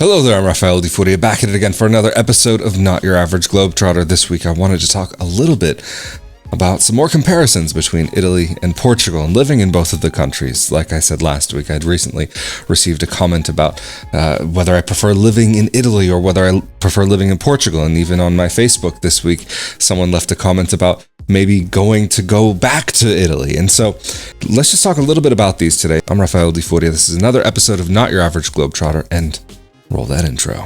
Hello there, I'm Rafael Di Furia, back at it again for another episode of Not Your Average Globetrotter. This week I wanted to talk a little bit about some more comparisons between Italy and Portugal and living in both of the countries. Like I said last week, I'd recently received a comment about whether I prefer living in Italy or whether I prefer living in Portugal. And even on my Facebook this week, someone left a comment about maybe go back to Italy. And so let's just talk a little bit about these today. I'm Rafael Di Furia. This is another episode of Not Your Average Globetrotter, and roll that intro.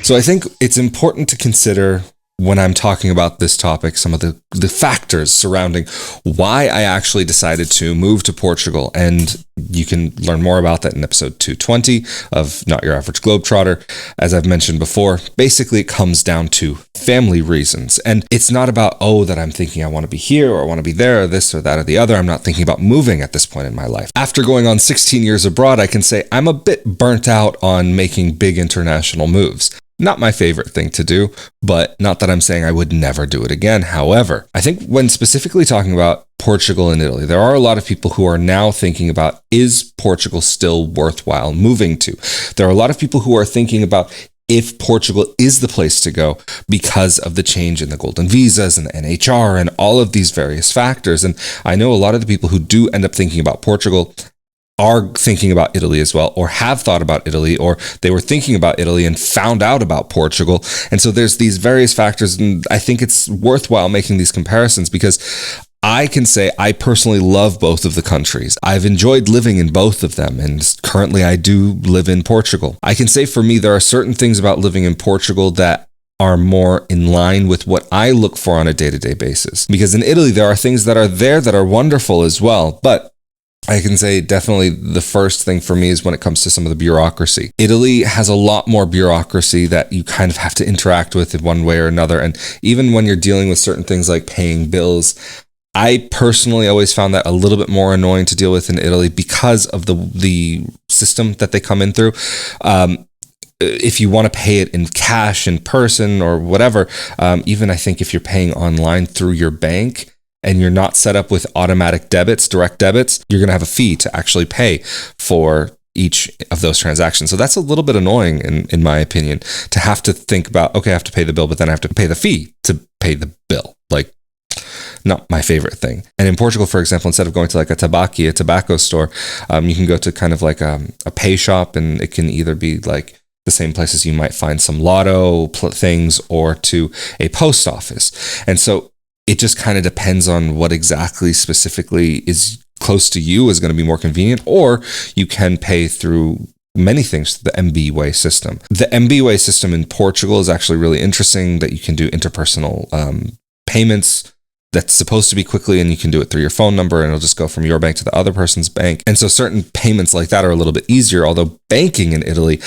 So I think it's important to consider when I'm talking about this topic, some of the factors surrounding why I actually decided to move to Portugal. And you can learn more about that in episode 220 of Not Your Average Globetrotter. As I've mentioned before, basically it comes down to family reasons. And it's not about, that I'm thinking I want to be here or I want to be there or this or that or the other. I'm not thinking about moving at this point in my life. After going on 16 years abroad, I can say I'm a bit burnt out on making big international moves. Not my favorite thing to do, but not that I'm saying I would never do it again. However, I think when specifically talking about Portugal and Italy, there are a lot of people who are now thinking about, is Portugal still worthwhile moving to? There are a lot of people who are thinking about if Portugal is the place to go because of the change in the golden visas and the NHR and all of these various factors. And I know a lot of the people who do end up thinking about Portugal are thinking about Italy as well, or have thought about Italy, or they were thinking about Italy and found out about Portugal. And so there's these various factors, and I think it's worthwhile making these comparisons because I can say I personally love both of the countries. I've enjoyed living in both of them, and currently I do live in Portugal. I can say for me, there are certain things about living in Portugal that are more in line with what I look for on a day-to-day basis. Because in Italy, there are things that are there that are wonderful as well, but I can say definitely the first thing for me is when it comes to some of the bureaucracy. Italy has a lot more bureaucracy that you kind of have to interact with in one way or another. And even when you're dealing with certain things like paying bills, I personally always found that a little bit more annoying to deal with in Italy because of the system that they come in through. If you want to pay it in cash, in person, or whatever, even I think if you're paying online through your bank, and you're not set up with automatic debits, direct debits, you're going to have a fee to actually pay for each of those transactions. So that's a little bit annoying, in my opinion, to have to think about, okay, I have to pay the bill, but then I have to pay the fee to pay the bill. Like, not my favorite thing. And in Portugal, for example, instead of going to like a tobacco store, you can go to kind of like a pay shop, and it can either be like the same places you might find some lotto things, or to a post office. And so it just kind of depends on what exactly specifically is close to you is going to be more convenient, or you can pay through many things, the MBWay system. The MBWay system in Portugal is actually really interesting, that you can do interpersonal payments that's supposed to be quickly, and you can do it through your phone number, and it'll just go from your bank to the other person's bank. And so certain payments like that are a little bit easier, although banking in Italy,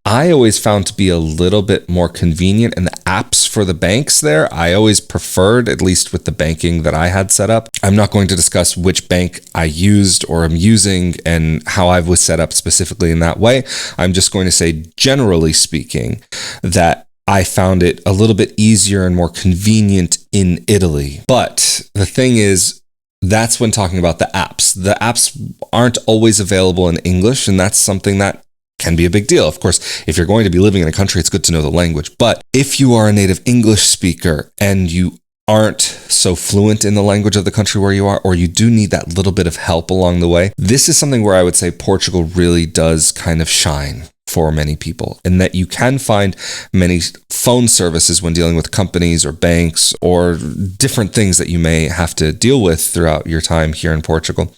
I always found to be a little bit more convenient, and the apps for the banks there, I always preferred, at least with the banking that I had set up. I'm not going to discuss which bank I used or am using and how I was set up specifically in that way. I'm just going to say, generally speaking, that I found it a little bit easier and more convenient in Italy. But the thing is, that's when talking about the apps. The apps aren't always available in English, and that's something that can be a big deal. Of course, if you're going to be living in a country, it's good to know the language. But if you are a native English speaker and you aren't so fluent in the language of the country where you are, or you do need that little bit of help along the way, this is something where I would say Portugal really does kind of shine for many people, in that you can find many phone services when dealing with companies or banks or different things that you may have to deal with throughout your time here in Portugal.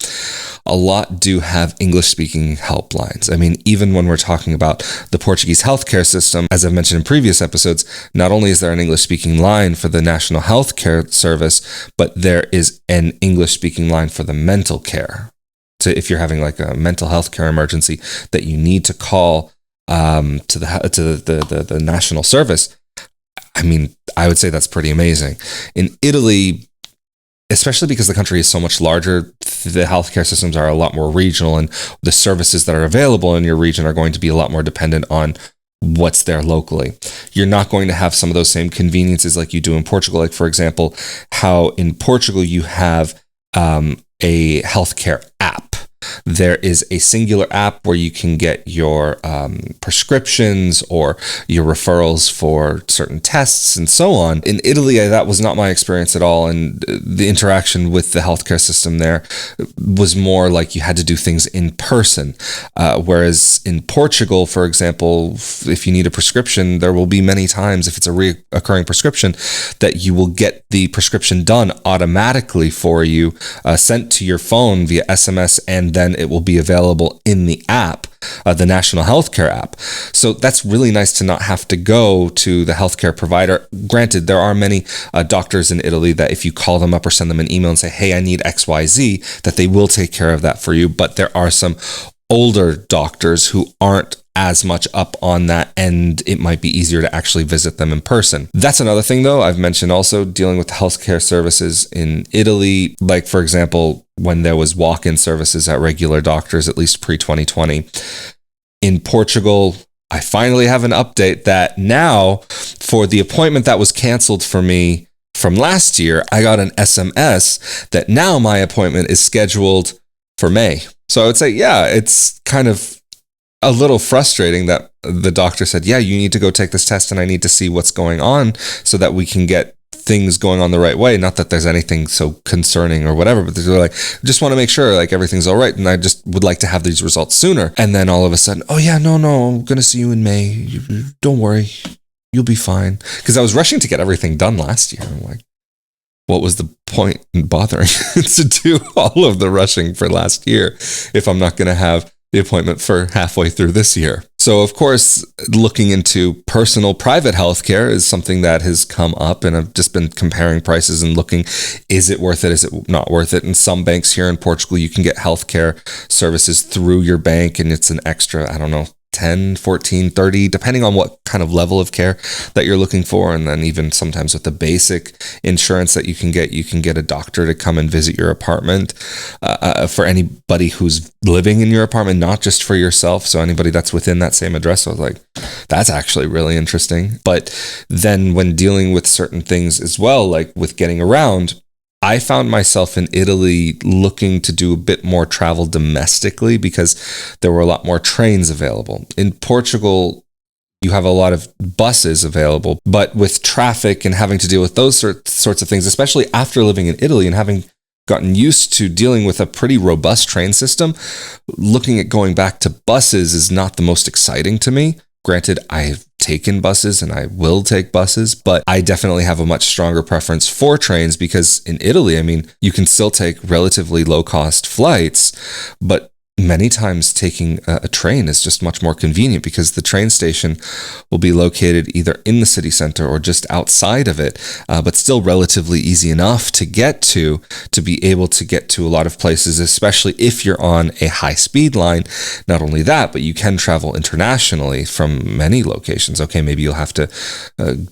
A lot do have English-speaking helplines. I mean, even when we're talking about the Portuguese healthcare system, as I've mentioned in previous episodes, not only is there an English-speaking line for the National Healthcare Service, but there is an English-speaking line for the mental care. So if you're having like a mental health care emergency that you need to call to the national service, I mean, I would say that's pretty amazing. In Italy, especially because the country is so much larger, the healthcare systems are a lot more regional, and the services that are available in your region are going to be a lot more dependent on what's there locally. You're not going to have some of those same conveniences like you do in Portugal. Like, for example, how in Portugal you have a healthcare app. There is a singular app where you can get your prescriptions or your referrals for certain tests and so on. In Italy, that was not my experience at all. And the interaction with the healthcare system there was more like you had to do things in person. Whereas in Portugal, for example, if you need a prescription, there will be many times, if it's a reoccurring prescription, that you will get the prescription done automatically for you, sent to your phone via SMS, and then it will be available in the app, the national healthcare app. So that's really nice to not have to go to the healthcare provider. Granted, there are many doctors in Italy that if you call them up or send them an email and say, hey, I need XYZ, that they will take care of that for you. But there are some older doctors who aren't as much up on that, and it might be easier to actually visit them in person. That's another thing, though. I've mentioned also dealing with healthcare services in Italy, like, for example, when there was walk-in services at regular doctors, at least pre-2020. In Portugal, I finally have an update that now, for the appointment that was canceled for me from last year, I got an SMS that now my appointment is scheduled for May. So I would say, yeah, it's kind of a little frustrating that the doctor said, yeah, you need to go take this test and I need to see what's going on so that we can get things going on the right way. Not that there's anything so concerning or whatever, but they're like, just want to make sure like everything's all right. And I just would like to have these results sooner. And then all of a sudden, oh yeah, no, I'm going to see you in May. Don't worry. You'll be fine. Because I was rushing to get everything done last year. I'm like, what was the point in bothering to do all of the rushing for last year if I'm not going to have the appointment for halfway through this year? So, of course, looking into personal private healthcare is something that has come up, and I've just been comparing prices and looking, is it worth it? Is it not worth it? In some banks here in Portugal, you can get healthcare services through your bank, and it's an extra, I don't know, 10, 14, 30, depending on what kind of level of care that you're looking for. And then even sometimes with the basic insurance that you can get a doctor to come and visit your apartment for anybody who's living in your apartment, not just for yourself. So anybody that's within that same address. So I was like, that's actually really interesting. But then when dealing with certain things as well, like with getting around, I found myself in Italy looking to do a bit more travel domestically because there were a lot more trains available. In Portugal, you have a lot of buses available, but with traffic and having to deal with those sorts of things, especially after living in Italy and having gotten used to dealing with a pretty robust train system, looking at going back to buses is not the most exciting to me. Granted, I've taken buses and I will take buses, but I definitely have a much stronger preference for trains because in Italy, I mean, you can still take relatively low cost flights, but many times taking a train is just much more convenient because the train station will be located either in the city center or just outside of it, but still relatively easy enough to get to be able to get to a lot of places, especially if you're on a high speed line. Not only that, but you can travel internationally from many locations. Okay, maybe you'll have to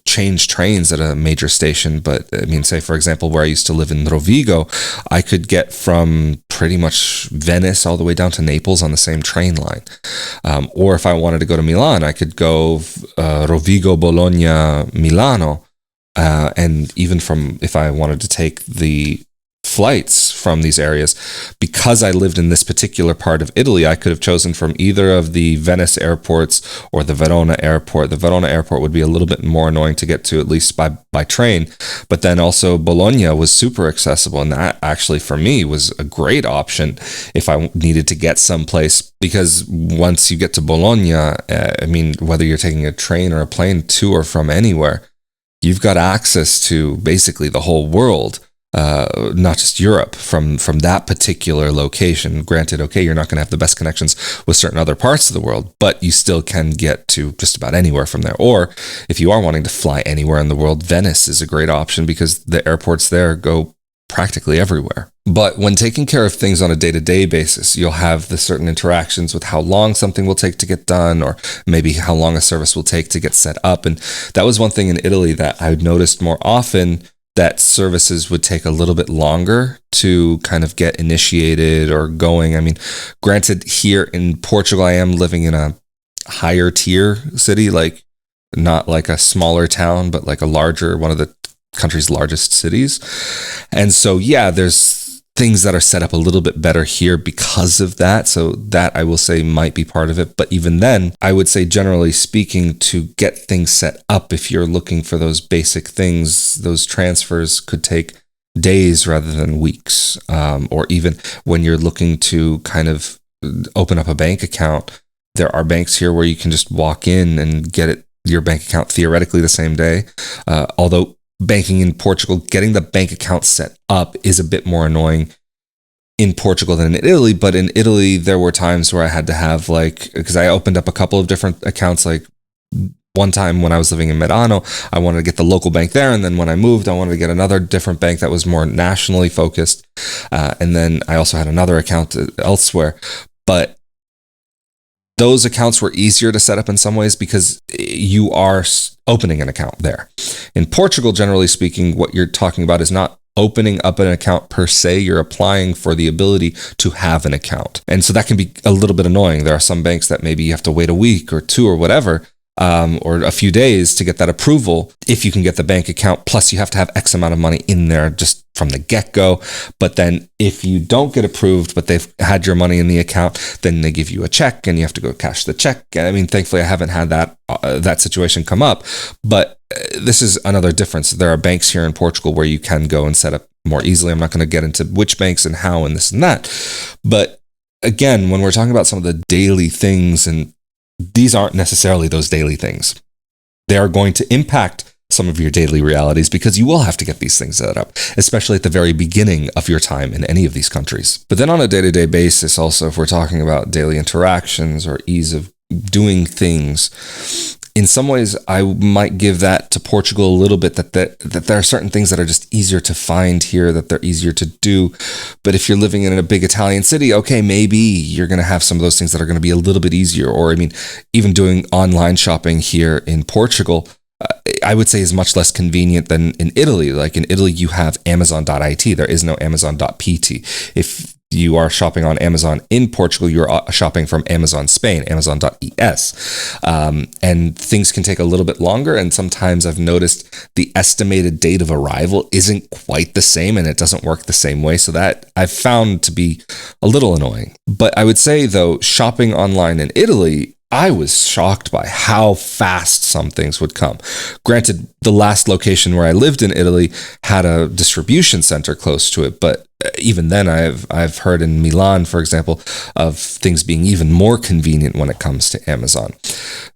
change trains at a major station, but I mean, say for example, where I used to live in Rovigo, I could get from pretty much Venice all the way down to Naples on the same train line. Or if I wanted to go to Milan, I could go Rovigo, Bologna, Milano. And even from, if I wanted to take the flights from these areas, because I lived in this particular part of Italy, I could have chosen from either of the Venice airports or the Verona airport. The Verona airport would be a little bit more annoying to get to, at least by train, but then also Bologna was super accessible, and that actually for me was a great option if I needed to get someplace, because once you get to Bologna, I mean, whether you're taking a train or a plane to or from anywhere, you've got access to basically the whole world. Not just Europe from that particular location. Granted, okay, you're not going to have the best connections with certain other parts of the world, but you still can get to just about anywhere from there. Or if you are wanting to fly anywhere in the world, Venice is a great option because the airports there go practically everywhere. But when taking care of things on a day-to-day basis, you'll have the certain interactions with how long something will take to get done, or maybe how long a service will take to get set up. And that was one thing in Italy that I noticed more often, that services would take a little bit longer to kind of get initiated or going. I mean, granted, here in Portugal, I am living in a higher tier city, like not like a smaller town, but like a larger, one of the country's largest cities. And so, yeah, there's things that are set up a little bit better here because of that. So that I will say might be part of it. But even then, I would say generally speaking, to get things set up, if you're looking for those basic things, those transfers could take days rather than weeks. Or even when you're looking to kind of open up a bank account, there are banks here where you can just walk in and get your bank account theoretically the same day. Although banking in Portugal, getting the bank account set up is a bit more annoying in Portugal than in Italy. But in Italy, there were times where I had to have because I opened up a couple of different accounts. Like one time when I was living in Merano, I wanted to get the local bank there. And then when I moved, I wanted to get another different bank that was more nationally focused. And then I also had another account elsewhere. But those accounts were easier to set up in some ways because you are opening an account there. In Portugal, generally speaking, what you're talking about is not opening up an account per se. You're applying for the ability to have an account. And so that can be a little bit annoying. There are some banks that maybe you have to wait a week or two or whatever, or a few days to get that approval if you can get the bank account. Plus, you have to have X amount of money in there just from the get-go. But then if you don't get approved, but they've had your money in the account, then they give you a check and you have to go cash the check. I mean, thankfully, I haven't had that situation come up. But this is another difference. There are banks here in Portugal where you can go and set up more easily. I'm not going to get into which banks and how and this and that. But again, when we're talking about some of the daily things, and these aren't necessarily those daily things, they are going to impact some of your daily realities because you will have to get these things set up, especially at the very beginning of your time in any of these countries. But then on a day-to-day basis, also, if we're talking about daily interactions or ease of doing things, in some ways, I might give that to Portugal a little bit, that there are certain things that are just easier to find here, that they're easier to do. But if you're living in a big Italian city, okay, maybe you're going to have some of those things that are going to be a little bit easier. Or, I mean, even doing online shopping here in Portugal, I would say is much less convenient than in Italy. Like in Italy, you have Amazon.it. There is no Amazon.pt. If you are shopping on Amazon in Portugal, you're shopping from Amazon Spain, Amazon.es. And things can take a little bit longer. And sometimes I've noticed the estimated date of arrival isn't quite the same and it doesn't work the same way. So that I've found to be a little annoying. But I would say, though, shopping online in Italy, I was shocked by how fast some things would come. Granted, the last location where I lived in Italy had a distribution center close to it, but even then, I've heard in Milan, for example, of things being even more convenient when it comes to Amazon.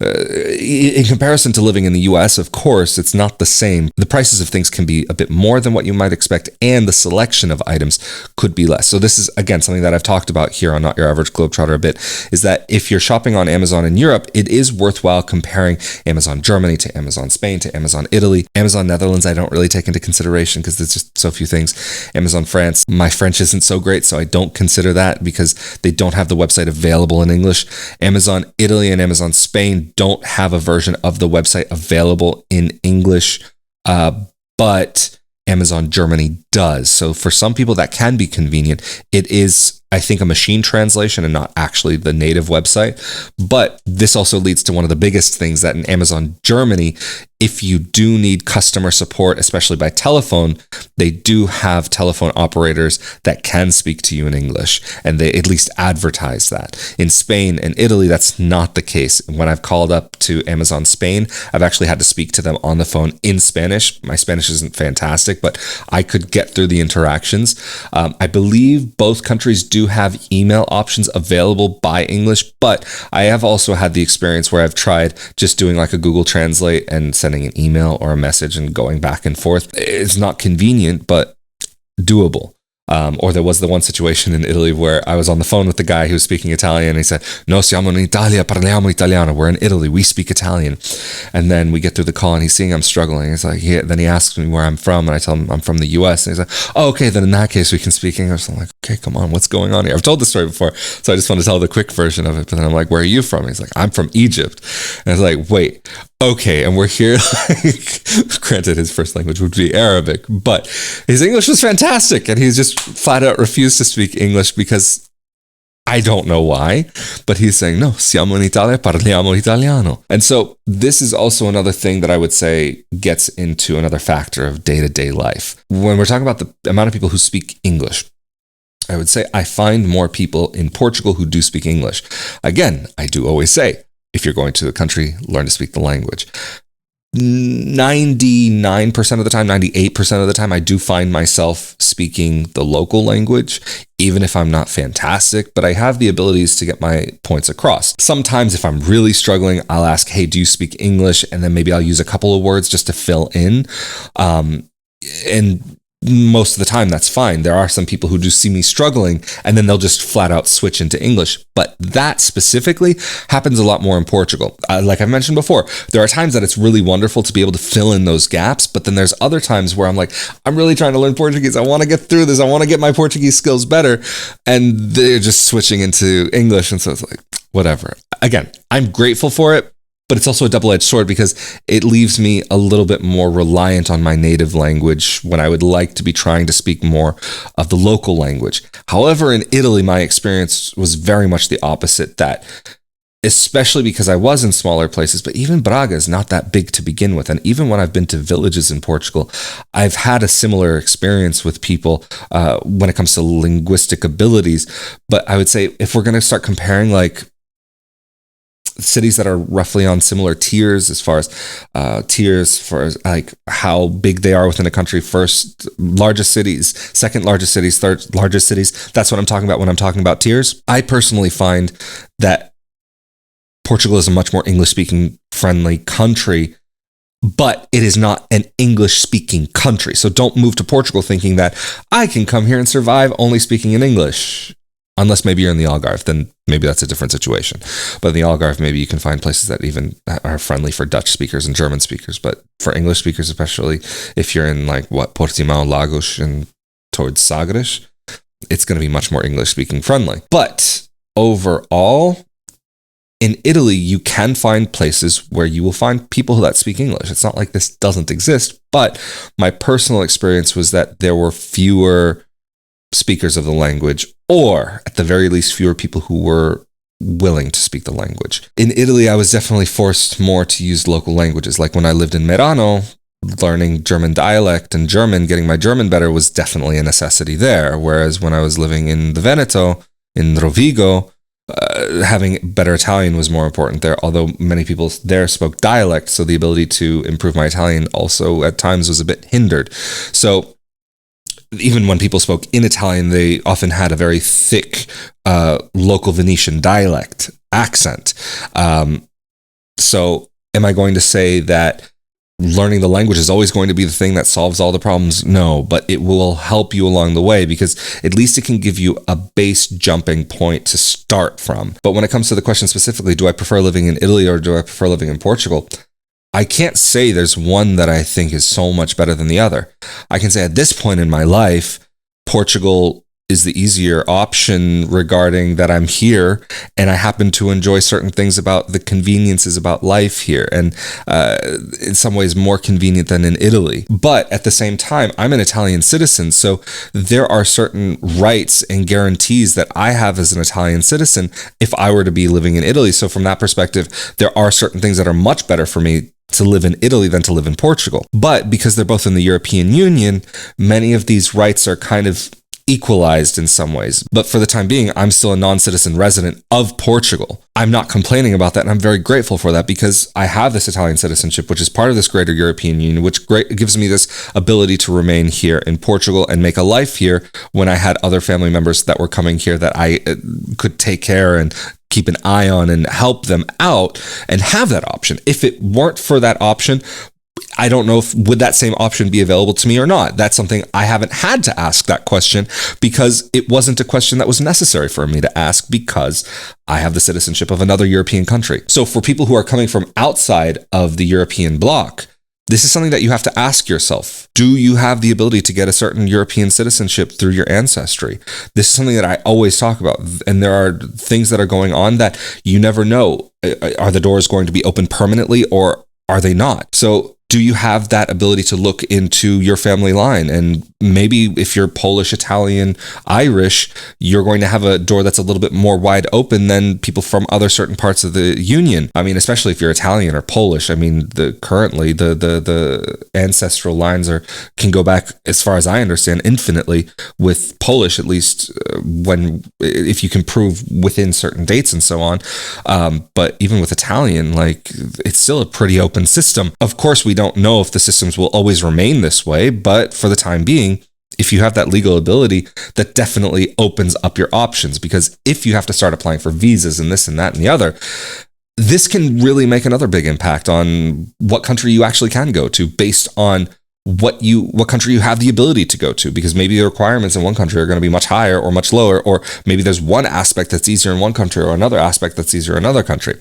In comparison to living in the US, of course, it's not the same. The prices of things can be a bit more than what you might expect, and the selection of items could be less. So this is, again, something that I've talked about here on Not Your Average Globetrotter a bit, is that if you're shopping on Amazon in Europe, it is worthwhile comparing Amazon Germany to Amazon Spain to Amazon Italy. Amazon Netherlands, I don't really take into consideration because there's just so few things. Amazon France, my French isn't so great, so I don't consider that because they don't have the website available in English. Amazon Italy and Amazon Spain don't have a version of the website available in English, but Amazon Germany does. So for some people that can be convenient. It is, I think, a machine translation and not actually the native website. But this also leads to one of the biggest things, that in Amazon Germany, if you do need customer support, especially by telephone, they do have telephone operators that can speak to you in English, and they at least advertise that. In Spain and Italy, that's not the case. When I've called up to Amazon Spain, I've actually had to speak to them on the phone in Spanish. My Spanish isn't fantastic, but I could get through the interactions. I believe both countries do have email options available by English, but I have also had the experience where I've tried just doing like a Google Translate and sending an email or a message and going back and forth. It's not convenient, but doable. Or there was the one situation in Italy where I was on the phone with the guy who was speaking Italian, and he said, "No, siamo in Italia, parliamo italiano." We're in Italy, we speak Italian. And then we get through the call, and he's seeing I'm struggling. He's like, then he asks me where I'm from, and I tell him I'm from the US. And he's like, "Oh, okay, then in that case we can speak English." I'm like, "Okay, come on, what's going on here?" I've told this story before, so I just want to tell the quick version of it. But then I'm like, "Where are you from?" He's like, "I'm from Egypt." And I was like, "Wait, okay." And we're here, granted his first language would be Arabic, but his English was fantastic. And he's just flat out refused to speak English because I don't know why, but he's saying, "No, siamo in Italia, parliamo italiano." And so this is also another thing that I would say gets into another factor of day-to-day life. When we're talking about the amount of people who speak English, I would say I find more people in Portugal who do speak English. Again, I do always say, if you're going to a country, learn to speak the language. 99% of the time, 98% of the time, I do find myself speaking the local language, even if I'm not fantastic, but I have the abilities to get my points across. Sometimes if I'm really struggling, I'll ask, hey, do you speak English? And then maybe I'll use a couple of words just to fill in. And most of the time, that's fine. There are some people who do see me struggling, and then they'll just flat out switch into English. But that specifically happens a lot more in Portugal. Like I mentioned before, there are times that it's really wonderful to be able to fill in those gaps. But then there's other times where I'm like, I'm really trying to learn Portuguese. I want to get through this. I want to get my Portuguese skills better. And they're just switching into English. And so it's like, whatever. Again, I'm grateful for it. But it's also a double-edged sword because it leaves me a little bit more reliant on my native language when I would like to be trying to speak more of the local language. However, in Italy, my experience was very much the opposite, that especially because I was in smaller places, but even Braga is not that big to begin with. And even when I've been to villages in Portugal, I've had a similar experience with people when it comes to linguistic abilities. But I would say if we're going to start comparing like cities that are roughly on similar tiers as far as like how big they are within a country, first largest cities, second largest cities, third largest cities. That's what I'm talking about when I'm talking about tiers. I personally find that Portugal is a much more English-speaking friendly country, but it is not an English-speaking country. So don't move to Portugal thinking that I can come here and survive only speaking in English. Unless maybe you're in the Algarve, then maybe that's a different situation. But in the Algarve, maybe you can find places that even are friendly for Dutch speakers and German speakers. But for English speakers, especially if you're in like Portimão, Lagos, and towards Sagres, it's going to be much more English-speaking friendly. But overall, in Italy, you can find places where you will find people that speak English. It's not like this doesn't exist, but my personal experience was that there were fewer speakers of the language, or at the very least, fewer people who were willing to speak the language. In Italy, I was definitely forced more to use local languages. Like when I lived in Merano, learning German dialect and German, getting my German better was definitely a necessity there. Whereas when I was living in the Veneto, in Rovigo, having better Italian was more important there, although many people there spoke dialect, so the ability to improve my Italian also at times was a bit hindered. So even when people spoke in Italian, they often had a very thick local Venetian dialect accent. So am I going to say that learning the language is always going to be the thing that solves all the problems? No, but it will help you along the way because at least it can give you a base jumping point to start from. But when it comes to the question specifically, do I prefer living in Italy or do I prefer living in Portugal? I can't say there's one that I think is so much better than the other. I can say at this point in my life, Portugal is the easier option regarding that I'm here and I happen to enjoy certain things about the conveniences about life here and in some ways more convenient than in Italy. But at the same time, I'm an Italian citizen, so there are certain rights and guarantees that I have as an Italian citizen if I were to be living in Italy. So from that perspective, there are certain things that are much better for me to live in Italy than to live in Portugal. But because they're both in the European Union, many of these rights are kind of equalized in some ways. But for the time being, I'm still a non-citizen resident of Portugal. I'm not complaining about that, and I'm very grateful for that because I have this Italian citizenship, which is part of this greater European Union, which gives me this ability to remain here in Portugal and make a life here when I had other family members that were coming here that I could take care and keep an eye on and help them out and have that option. If it weren't for that option, I don't know if would that same option be available to me or not. That's something I haven't had to ask that question because it wasn't a question that was necessary for me to ask because I have the citizenship of another European country. So for people who are coming from outside of the European bloc, this is something that you have to ask yourself. Do you have the ability to get a certain European citizenship through your ancestry? This is something that I always talk about. And there are things that are going on that you never know. Are the doors going to be open permanently or are they not? So do you have that ability to look into your family line? And maybe if you're Polish, Italian, Irish, you're going to have a door that's a little bit more wide open than people from other certain parts of the union. I mean, especially if you're Italian or Polish. I mean, currently the ancestral lines can go back, as far as I understand, infinitely. With Polish, at least, if you can prove within certain dates and so on. But even with Italian, like, it's still a pretty open system. Of course, we don't know if the systems will always remain this way, but for the time being, if you have that legal ability, that definitely opens up your options. Because if you have to start applying for visas and this and that and the other, this can really make another big impact on what country you actually can go to based on what country you have the ability to go to. Because maybe the requirements in one country are going to be much higher or much lower, or maybe there's one aspect that's easier in one country or another aspect that's easier in another country.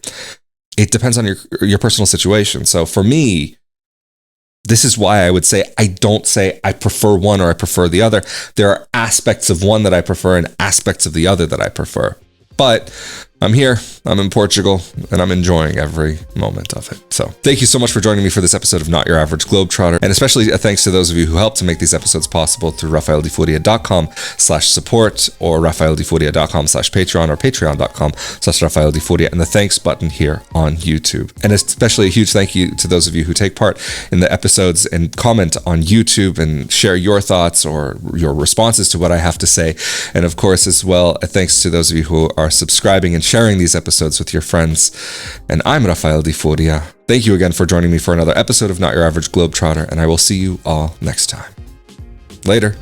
It depends on your personal situation. So for me, this is why I would say I don't say I prefer one or I prefer the other. There are aspects of one that I prefer and aspects of the other that I prefer. But I'm here, I'm in Portugal, and I'm enjoying every moment of it. So thank you so much for joining me for this episode of Not Your Average Globetrotter. And especially a thanks to those of you who helped to make these episodes possible through rafaeldifuria.com/support or rafaeldifuria.com/Patreon or patreon.com/rafaeldifuria, and the thanks button here on YouTube. And especially a huge thank you to those of you who take part in the episodes and comment on YouTube and share your thoughts or your responses to what I have to say. And of course, as well, a thanks to those of you who are subscribing and sharing these episodes with your friends. And I'm Rafael Di Furia. Thank you again for joining me for another episode of Not Your Average Globetrotter, and I will see you all next time. Later.